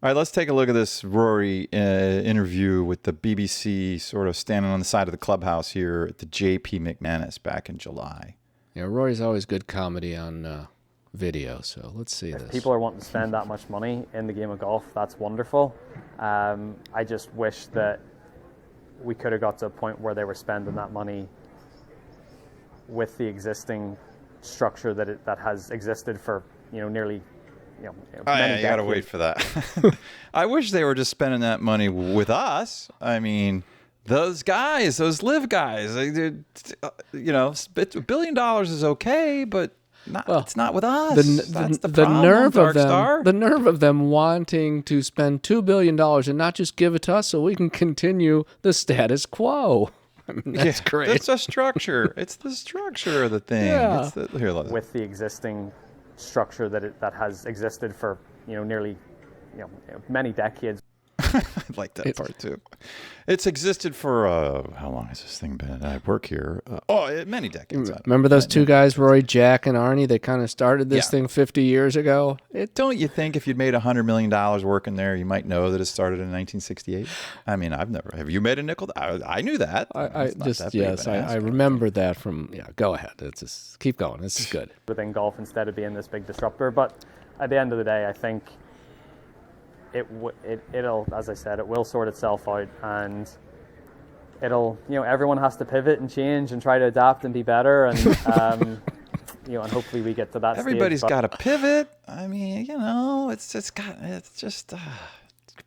All right, let's take a look at this Rory interview with the BBC, sort of standing on the side of the clubhouse here at the JP McManus back in July. Yeah, Rory's always good comedy on video, so let's see this. If people are wanting to spend that much money in the game of golf, that's wonderful. I just wish that we could have got to a point where they were spending that money with the existing structure that has existed for many you got to wait for that. I wish they were just spending that money with us. I mean, those guys, those LIV guys, $1 billion is okay, but it's not with us. That's the problem, nerve of them, Darkstar. the nerve of them wanting to spend $2 billion and not just give it to us so we can continue the status quo. I mean, that's great. It's a structure. It's the structure of the thing. Yeah. With the existing structure that has existed for nearly many decades. I like that part too. It's existed for how long has this thing been? I work here. Many decades. Remember those two guys, Rory, Jack, and Arnie? They kind of started this thing 50 years ago. Don't you think if you'd made $100 million working there, you might know that it started in 1968? I mean, have you made a nickel? I knew that. I remember that from. Yeah, go ahead. It's just keep going. This is good. Within golf, instead of being this big disruptor, but at the end of the day, I think it'll, as I said, it will sort itself out, and it'll, everyone has to pivot and change and try to adapt and be better, and and hopefully we get to that. Everybody's got to pivot. I mean, it's just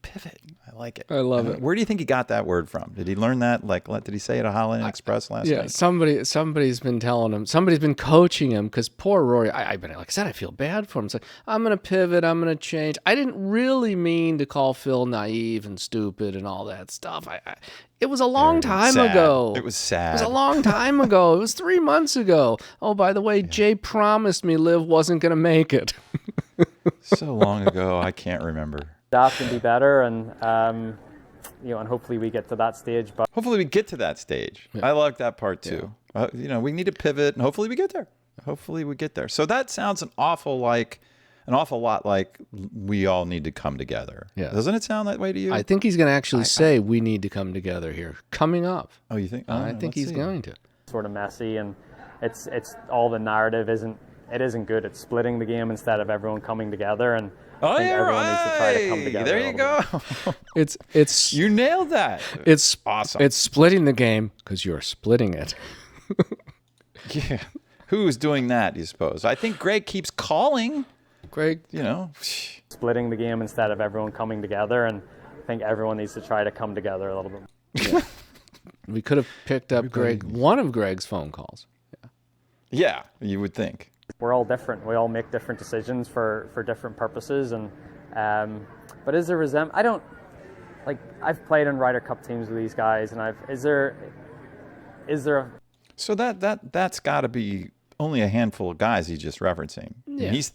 pivot. I like it. I love it. Where do you think he got that word from? Did he learn that? Did he say it at Holiday Inn Express last night? Somebody's been telling him. Somebody's been coaching him, because poor Rory. Like I said, I feel bad for him. It's like, I'm going to pivot. I'm going to change. I didn't really mean to call Phil naive and stupid and all that stuff. It was a long time ago. It was sad. It was a long time ago. It was 3 months ago. Oh, by the way, Jay promised me LIV wasn't going to make it. So long ago, I can't remember. Adapt and be better, and and hopefully we get to that stage. But hopefully we get to that stage. Yeah. I like that part too. Yeah. We need to pivot, and hopefully we get there. So that sounds an awful lot like we all need to come together. Yeah. Doesn't it sound that way to you? I think he's going to actually say we need to come together here coming up. Oh, you think? I think he's going to. Sort of messy, and it's all the narrative isn't good. It's splitting the game instead of everyone coming together, and I think everyone needs to try to come together. There you go. It's you nailed that. It's awesome. It's splitting the game because you're splitting it. Yeah. Who's doing that, do you suppose? I think Greg keeps calling. Greg, splitting the game instead of everyone coming together, and I think everyone needs to try to come together a little bit. Yeah. We could have picked up one of Greg's phone calls. Yeah, you would think. We're all different. We all make different decisions for different purposes, and but is there resentment? I don't I've played in Ryder Cup teams with these guys, and is there a... So that's got to be only a handful of guys he's just referencing. Yeah. He's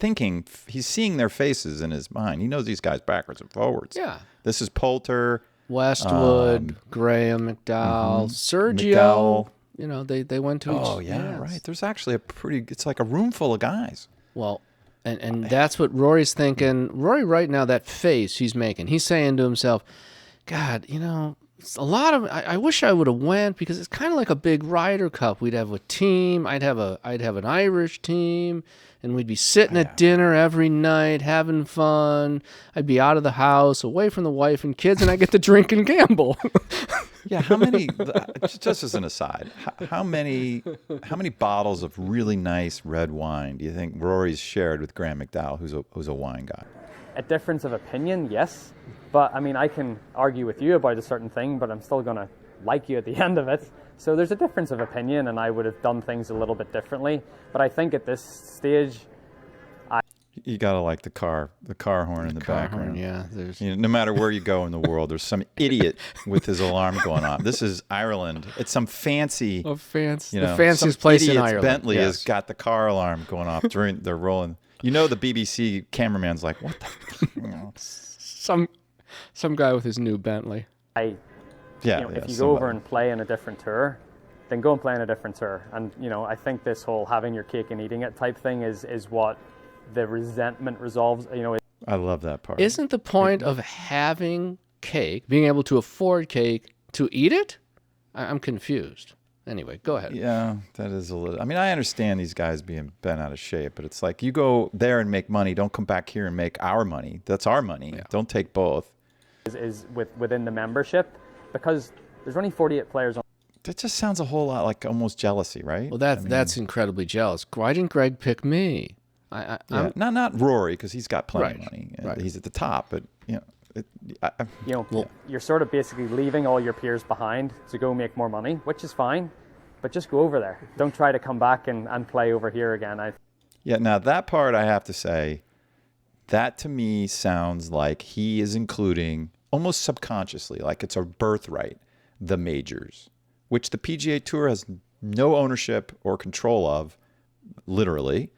seeing their faces in his mind. He knows these guys backwards and forwards. Yeah. This is Poulter, Westwood, Graham, McDowell, Sergio. They went to each... Oh, yeah, right. There's actually it's like a room full of guys. Well, and that's what Rory's thinking. Rory right now, that face he's making, he's saying to himself, God, it's a lot of... I wish I would have went, because it's kind of like a big Ryder Cup. We'd have a team. I'd have an Irish team, and we'd be sitting at dinner every night, having fun. I'd be out of the house, away from the wife and kids, and I get to drink and gamble. Yeah, how many? Just as an aside, how many bottles of really nice red wine do you think Rory's shared with Graham McDowell, who's a wine guy? A difference of opinion, yes, but I mean, I can argue with you about a certain thing, but I'm still gonna like you at the end of it. So there's a difference of opinion, and I would have done things a little bit differently. But I think at this stage, you gotta like the car horn in the background. Yeah, no matter where you go in the world, there's some idiot with his alarm going on. This is Ireland. It's some fancy, the fanciest place in Ireland. Bentley has got the car alarm going off during they're rolling. The BBC cameraman's like, what the? Some guy with his new Bentley. If you go over and play in a different tour, then go and play in a different tour. And I think this whole having your cake and eating it type thing is what the resentment resolves. I love that part. Isn't the point of having cake, being able to afford cake, to eat it? I'm confused. Anyway, go ahead. Yeah, that is a little. I mean, I understand these guys being bent out of shape, but it's like you go there and make money. Don't come back here and make our money. That's our money. Yeah. Don't take both. Is within the membership, because there's only 48 players on. That just sounds a whole lot like almost jealousy, right? Well, that's incredibly jealous. Why didn't Greg pick me? Not Rory, because he's got plenty of money. Right. He's at the top, but you're sort of basically leaving all your peers behind to go make more money, which is fine, but just go over there. Don't try to come back and play over here again. Now that part I have to say, that to me sounds like he is including almost subconsciously, like it's a birthright, the majors, which the PGA Tour has no ownership or control of, literally.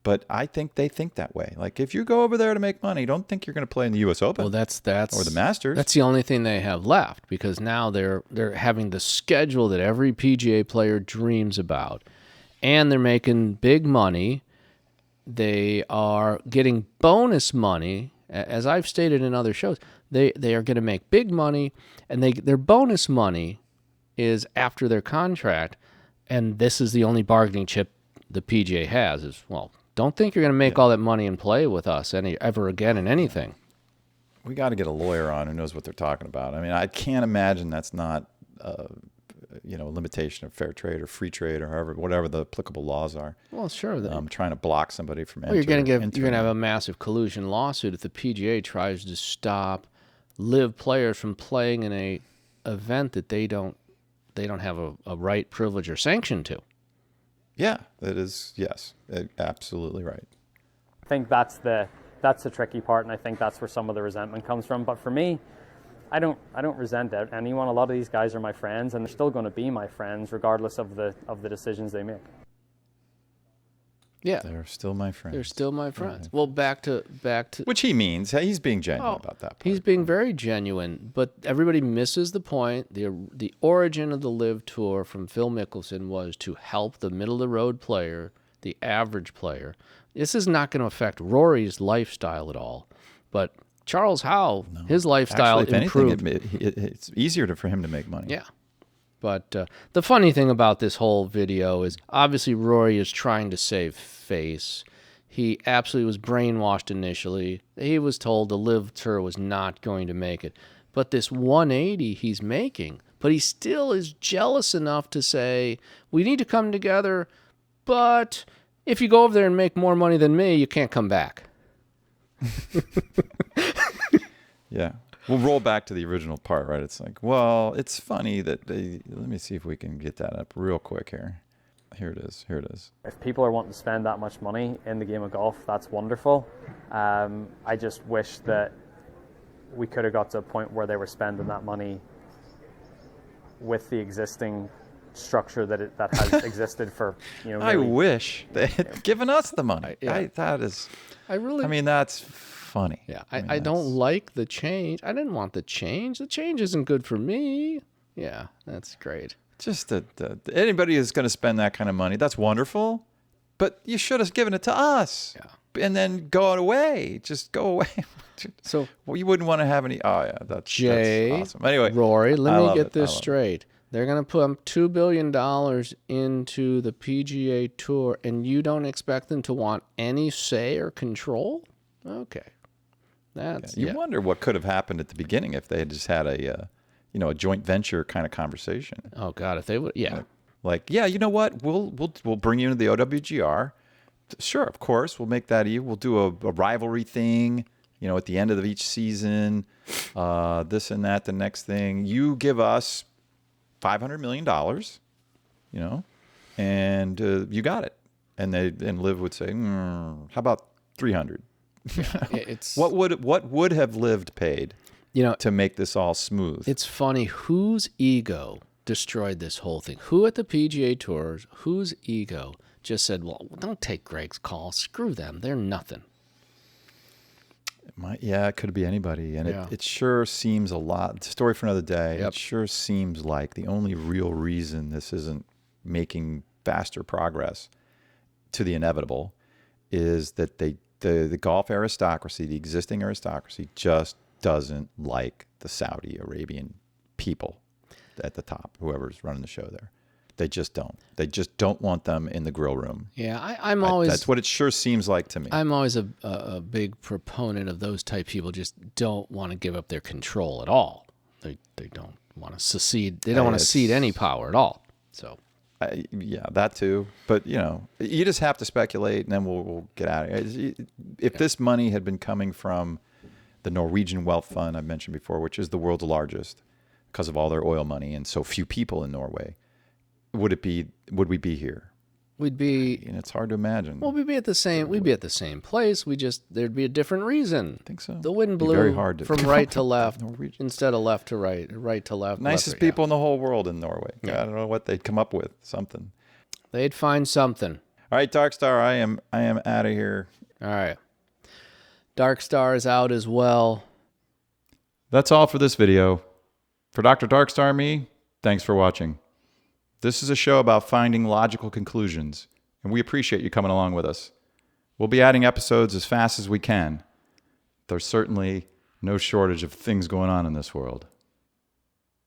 But I think they think that way. Like, if you go over there to make money, don't think you're going to play in the U.S. Open. Well, that's or the Masters. That's the only thing they have left, because now they're having the schedule that every PGA player dreams about, and they're making big money. They are getting bonus money, as I've stated in other shows. They are going to make big money, and their bonus money is after their contract, and this is the only bargaining chip the PGA has. Is, well, don't think you're going to make all that money and play with us ever again in anything. We got to get a lawyer on who knows what they're talking about. I mean, I can't imagine that's not a limitation of fair trade or free trade or whatever the applicable laws are. Well, sure. Trying to block somebody from you're going to have a massive collusion lawsuit if the PGA tries to stop LIV players from playing in a event that they don't have a right, privilege, or sanction to. Yeah, that is, yes, absolutely right. I think that's the tricky part, and I think that's where some of the resentment comes from. But for me, I don't resent anyone. A lot of these guys are my friends, and they're still going to be my friends regardless of the decisions they make. Yeah, they're still my friends. They're still my friends. Right. Well, back to which he means. He's being genuine about that part. He's being very genuine, but everybody misses the point. The origin of the LIV Tour from Phil Mickelson was to help the middle of the road player, the average player. This is not going to affect Rory's lifestyle at all, but Charles Howell, his lifestyle improved. Anything, it's easier for him to make money. Yeah. But the funny thing about this whole video is obviously Rory is trying to save face. He absolutely was brainwashed initially. He was told the LIV Tour was not going to make it. But this 180 he's making, but he still is jealous enough to say, we need to come together, but if you go over there and make more money than me, you can't come back. Yeah. We'll roll back to the original part, right? It's like, well, it's funny that let me see if we can get that up real quick here. Here it is. If people are wanting to spend that much money in the game of golf, that's wonderful. I just wish that we could have got to a point where they were spending that money with the existing structure that has existed for, really, I wish they had given us the money. I mean, that's funny. Yeah, I don't like the change. I didn't want the change. The change isn't good for me. Yeah, that's great. Just anybody who's going to spend that kind of money, that's wonderful, but you should have given it to us. Yeah. And then go away. Just go away. So you wouldn't want to have any. Oh yeah, that's awesome. Anyway, Rory, let me get this straight. They're going to put $2 billion into the PGA Tour, and you don't expect them to want any say or control? Okay. You wonder what could have happened at the beginning if they had just had a joint venture kind of conversation. Oh God, if they would, yeah. Like, you know what? We'll bring you into the OWGR. Sure, of course, we'll make that. We'll do a rivalry thing. At the end of each season, this and that. The next thing, you give us $500 million. And you got it. And LIV would say, how about 300? What would have LIV paid to make this all smooth? It's funny whose ego destroyed this whole thing. Who at the PGA Tour, whose ego just said, well, don't take Greg's call. Screw them. They're nothing. It could be anybody. And it sure seems a lot. It's a story for another day. Yep. It sure seems like the only real reason this isn't making faster progress to the inevitable is that they the golf aristocracy, the existing aristocracy, just doesn't like the Saudi Arabian people at the top, whoever's running the show there. They just don't. They just don't want them in the grill room. Yeah, I'm always... That's what it sure seems like to me. I'm always a big proponent of those type people just don't want to give up their control at all. They don't want to secede. They don't want to cede any power at all. So... yeah, that too. But, you know, you just have to speculate, and then we'll get out of it. If this money had been coming from the Norwegian Wealth Fund I mentioned before, which is the world's largest because of all their oil money and so few people in Norway, would we be here? We'd be... And it's hard to imagine. Well, we'd be at the same place. There'd be a different reason. I think so. The wind blew very hard to from right to left instead of left to right, right to left. Nicest left to, people in the whole world in Norway. Yeah. I don't know what they'd come up with. Something. They'd find something. All right, Dark Star, I am out of here. All right. Dark Star is out as well. That's all for this video. For Dr. Darkstar and me, thanks for watching. This is a show about finding logical conclusions, and we appreciate you coming along with us. We'll be adding episodes as fast as we can. There's certainly no shortage of things going on in this world.